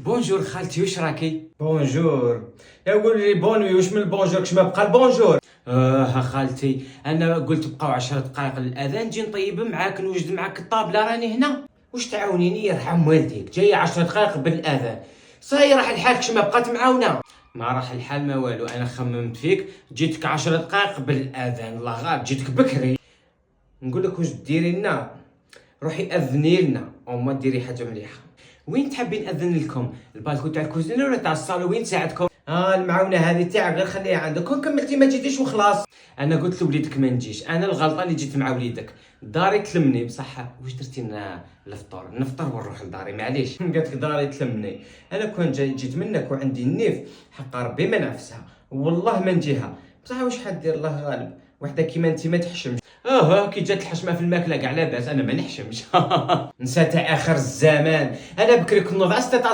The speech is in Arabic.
بونجور خالتي، واش راكي؟ بونجور. يا قول لي بونوي، واش من البونجور كش ما بقى البونجور؟ خالتي انا قلت بقاو 10 دقائق للاذان نجي نطيب معاك نوجد معاك الطابله، راني هنا. واش تعاونيني يرحم والديك؟ جايه 10 دقائق بالاذان، صاي راح الحال كش ما بقات معاونه. ما راح الحال ما والو، انا خممت فيك جيتك 10 دقائق بالاذان، الله غالب جيتك بكري. نقول لك واش ديري لنا؟ روحي اذني لنا او ما ديري حاجه مليحه. وين تحبين اذن لكم؟ البالكو تاع الكوزينه ولا تاع الصالون؟ وين تساعدكم؟ المعاونه هذه تاعك غير خليها عندك، كون كملتي ما جيتيش وخلاص. انا قلت لوليدك ما نجيش، انا الغلطه اللي جيت مع وليدك. داري تلمني بصح، واش درتي لنا الفطور؟ نفطر ونروح لداري معليش. قالت لك داري تلمني، انا كون جيت منك وعندي النيف حق ربي ما نعفسها، والله ما نجيها. بصح واش حدير، الله غالب، وحده كيما انت ما تحشمش. كي جات الحشمه في الماكله كاع لاباس، انا ما نحشمش. نسى تاع اخر الزمان، انا بكري كنوض 6 تاع